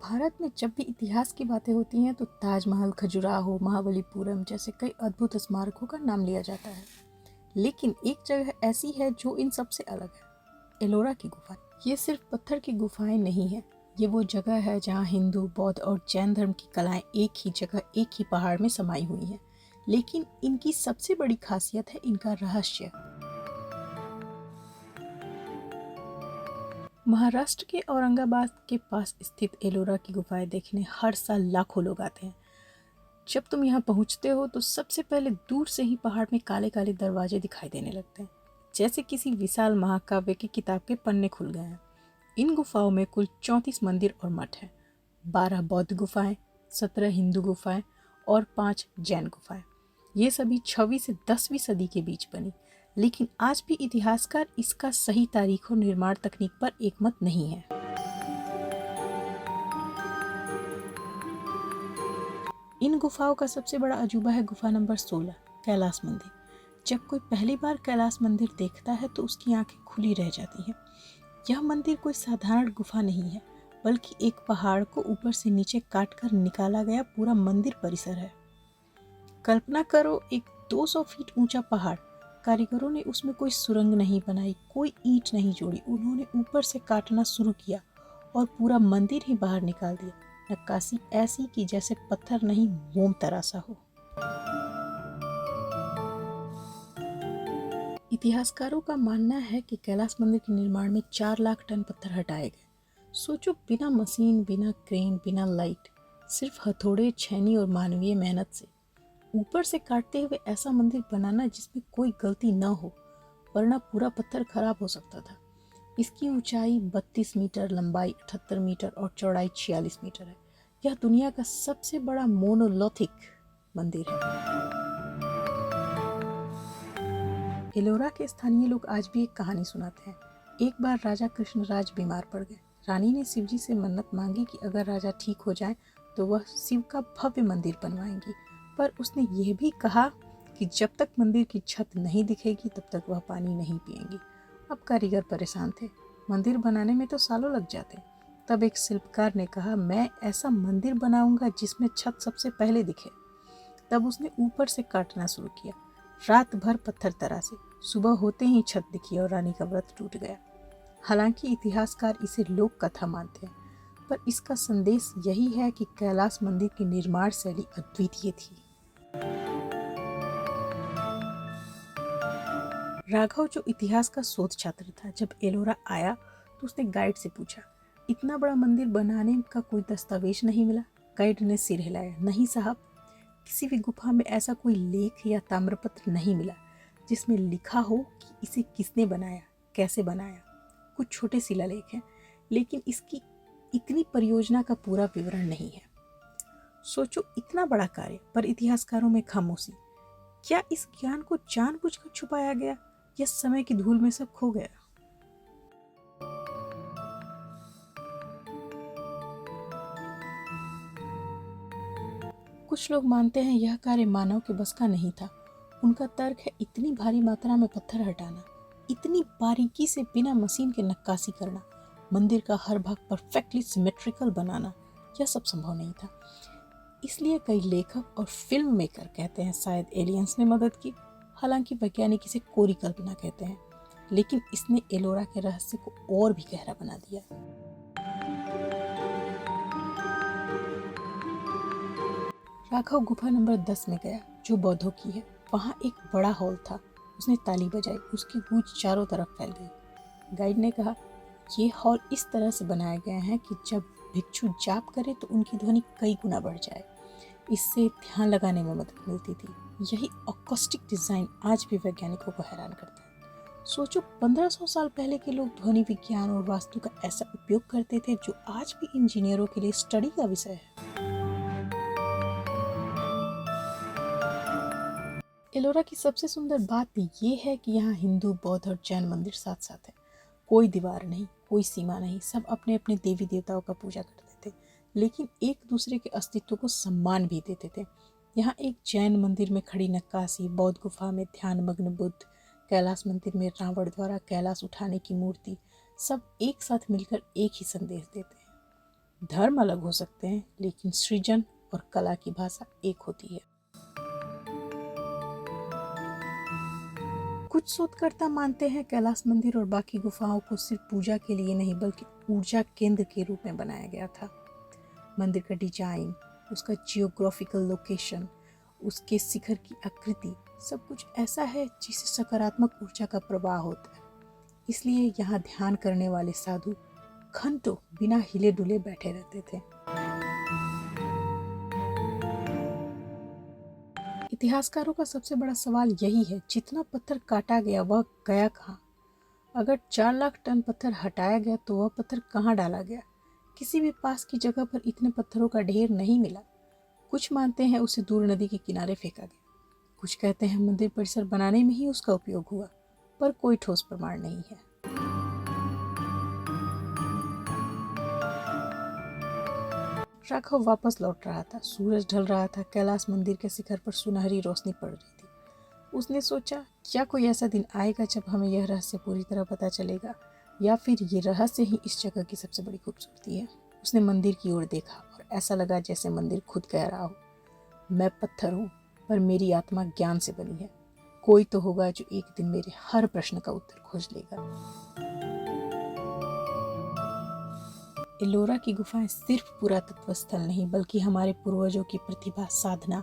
भारत में जब भी इतिहास की बातें होती हैं तो ताजमहल, खजुराहो, महाबलीपुरम जैसे कई अद्भुत स्मारकों का नाम लिया जाता है। लेकिन एक जगह ऐसी है जो इन सबसे अलग है, एलोरा की गुफा। ये सिर्फ पत्थर की गुफाएं नहीं है, ये वो जगह है जहाँ हिंदू, बौद्ध और जैन धर्म की कलाएं एक ही जगह, एक ही पहाड़ में समाई हुई हैं। लेकिन इनकी सबसे बड़ी खासियत है इनका रहस्य। महाराष्ट्र के औरंगाबाद के पास स्थित एलोरा की गुफाएं देखने हर साल लाखों लोग आते हैं। जब तुम यहाँ पहुँचते हो तो सबसे पहले दूर से ही पहाड़ में काले काले दरवाजे दिखाई देने लगते हैं, जैसे किसी विशाल महाकाव्य की किताब के पन्ने खुल गए हैं। इन गुफाओं में कुल 34 मंदिर और मठ हैं, 12 बौद्ध गुफाएं, 17 हिंदू गुफाएं और 5 जैन गुफाएं। ये सभी 6वीं से 10वीं सदी के बीच बनी, लेकिन आज भी इतिहासकार इसका सही तारीख और निर्माण तकनीक पर एकमत नहीं है। इन गुफाओं का सबसे बड़ा अजूबा है गुफा नंबर 16, कैलाश मंदिर। जब कोई पहली बार कैलाश मंदिर देखता है तो उसकी आंखें खुली रह जाती हैं। यह मंदिर कोई साधारण गुफा नहीं है, बल्कि एक पहाड़ को ऊपर से नीचे काटकर निकाला गया पूरा मंदिर परिसर है। कल्पना करो, एक 200 फीट ऊंचा पहाड़। कारीगरों ने उसमें कोई सुरंग नहीं बनाई, कोई ईंट नहीं जोड़ी। उन्होंने ऊपर से काटना शुरू किया और पूरा मंदिर ही बाहर निकाल दिया। नक्काशी ऐसी कि जैसे पत्थर नहीं, मोम तरासा हो। इतिहासकारों का मानना है कि कैलाश मंदिर के निर्माण में 4 लाख टन पत्थर हटाए गए। सोचो, बिना मशीन, बिना क्रेन, बिना लाइट, सिर्फ हथौड़े, छेनी और मानवीय मेहनत से ऊपर से काटते हुए ऐसा मंदिर बनाना जिसमें कोई गलती न हो, वरना पूरा पत्थर खराब हो सकता था। इसकी ऊंचाई 32 मीटर, लंबाई 78 मीटर और चौड़ाई 46 मीटर है। यह दुनिया का सबसे बड़ा मोनोलिथिक मंदिर है। एलोरा के स्थानीय लोग आज भी एक कहानी सुनाते हैं। एक बार राजा कृष्णराज बीमार पड़ गए। रानी ने शिवजी से मन्नत मांगी कि अगर राजा ठीक हो जाए तो वह शिव का भव्य मंदिर बनवाएंगी, पर उसने यह भी कहा कि जब तक मंदिर की छत नहीं दिखेगी तब तक वह पानी नहीं पिएंगी। अब कारीगर परेशान थे, मंदिर बनाने में तो सालों लग जाते। तब एक शिल्पकार ने कहा, मैं ऐसा मंदिर बनाऊंगा जिसमें छत सबसे पहले दिखे। तब उसने ऊपर से काटना शुरू किया। रात भर पत्थर तरासे, सुबह होते ही छत दिखी और रानी का व्रत टूट गया। हालांकि इतिहासकार इसे लोक कथा मानते हैं, पर इसका संदेश यही है कि कैलाश मंदिर की निर्माण शैली अद्वितीय थी। राघव, जो इतिहास का शोध छात्र था, जब एलोरा आया तो उसने गाइड से पूछा, इतना बड़ा मंदिर बनाने का कोई दस्तावेज नहीं मिला? गाइड ने सिर हिलाया, नहीं साहब, किसी भी गुफा में ऐसा कोई लेख या ताम्रपत्र नहीं मिला जिसमें लिखा हो कि इसे किसने बनाया, कैसे बनाया। कुछ छोटे शिलालेख हैं, लेकिन इसकी इतनी परियोजना का पूरा विवरण नहीं है। सोचो, इतना बड़ा कार्य पर इतिहासकारों में खामोशी। क्या इस ज्ञान को जानबूझकर छुपाया गया या समय की धूल में सब खो गया? कुछ लोग मानते हैं यह कार्य मानव के बस का नहीं था। उनका तर्क है, इतनी भारी मात्रा में पत्थर हटाना, इतनी बारीकी से बिना मशीन के नक्काशी करना, मंदिर का हर भाग परफेक्टली सिमेट्रिकल बनाना, यह सब संभव नहीं था। इसलिए कई लेखक और फिल्म मेकर कहते हैं शायद एलियंस ने मदद की। हालांकि वैज्ञानिक इसे कोरी कल्पना कहते हैं, लेकिन इसने एलोरा के रहस्य को और भी गहरा बना दिया। राघव गुफा नंबर 10 में गया, जो बौद्धों की है। वहाँ एक बड़ा हॉल था। उसने ताली बजाई, उसकी गूंज चारों तरफ फैल गई। गाइड ने कहा, ये हॉल इस तरह से बनाया गया है कि जब भिक्षु जाप करे तो उनकी ध्वनि कई गुना बढ़ जाए। इससे ध्यान लगाने में मदद मिलती थी। यही अकॉस्टिक डिजाइन आज भी वैज्ञानिकों को हैरान करता है। सोचो, 1500 साल पहले के लोग ध्वनि विज्ञान और वास्तु का ऐसा उपयोग करते थे जो आज भी इंजीनियरों के लिए स्टडी का विषय है। एलोरा की सबसे सुंदर बात ये है कि यहाँ हिंदू, बौद्ध और जैन मंदिर साथ साथ है। कोई दीवार नहीं, कोई सीमा नहीं, सब अपने अपने देवी देवताओं का पूजा करते थे, लेकिन एक दूसरे के अस्तित्व को सम्मान भी देते थे। यहाँ एक जैन मंदिर में खड़ी नक्काशी, बौद्ध गुफा में ध्यानमग्न बुद्ध, कैलाश मंदिर में रावण द्वारा कैलाश उठाने की मूर्ति, सब एक साथ मिलकर एक ही संदेश देते हैं। धर्म अलग हो सकते हैं, लेकिन सृजन और कला की भाषा एक होती है। कुछ शोधकर्ता मानते हैं कैलाश मंदिर और बाकी गुफाओं को सिर्फ पूजा के लिए नहीं बल्कि ऊर्जा केंद्र के रूप में बनाया गया था। मंदिर का डिजाइन, उसका जियोग्राफिकल लोकेशन, उसके शिखर की आकृति, सब कुछ ऐसा है जिससे सकारात्मक ऊर्जा का प्रवाह होता है। इसलिए यहाँ ध्यान करने वाले साधु घंटों बिना हिले डुले बैठे रहते थे। इतिहासकारों का सबसे बड़ा सवाल यही है, जितना पत्थर काटा गया वह गया कहाँ? अगर 4 लाख टन पत्थर हटाया गया तो वह पत्थर कहाँ डाला गया? किसी भी पास की जगह पर इतने पत्थरों का ढेर नहीं मिला। कुछ मानते हैं उसे दूर नदी के किनारे फेंका गया, कुछ कहते हैं मंदिर परिसर बनाने में ही उसका उपयोग हुआ, पर कोई ठोस प्रमाण नहीं है। राघव वापस लौट रहा था। सूरज ढल रहा था। कैलाश मंदिर के शिखर पर सुनहरी रोशनी पड़ रही थी। उसने सोचा, क्या कोई ऐसा दिन आएगा जब हमें यह रहस्य पूरी तरह पता चलेगा, या फिर ये रहस्य ही इस जगह की सबसे बड़ी खूबसूरती है। उसने मंदिर की ओर देखा और ऐसा लगा जैसे मंदिर खुद कह रहा हो, मैं पत्थर हूँ पर मेरी आत्मा ज्ञान से बनी है। कोई तो होगा जो एक दिन मेरे हर प्रश्न का उत्तर खोज लेगा। एलोरा की गुफाएं सिर्फ पुरातत्व स्थल नहीं बल्कि हमारे पूर्वजों की प्रतिभा, साधना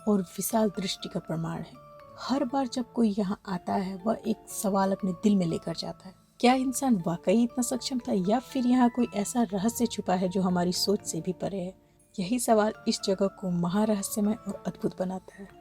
और विशाल दृष्टि का प्रमाण है। हर बार जब कोई यहाँ आता है वह एक सवाल अपने दिल में लेकर जाता है, क्या इंसान वाकई इतना सक्षम था, या फिर यहाँ कोई ऐसा रहस्य छुपा है जो हमारी सोच से भी परे है। यही सवाल इस जगह को महारहस्यमय और अद्भुत बनाता है।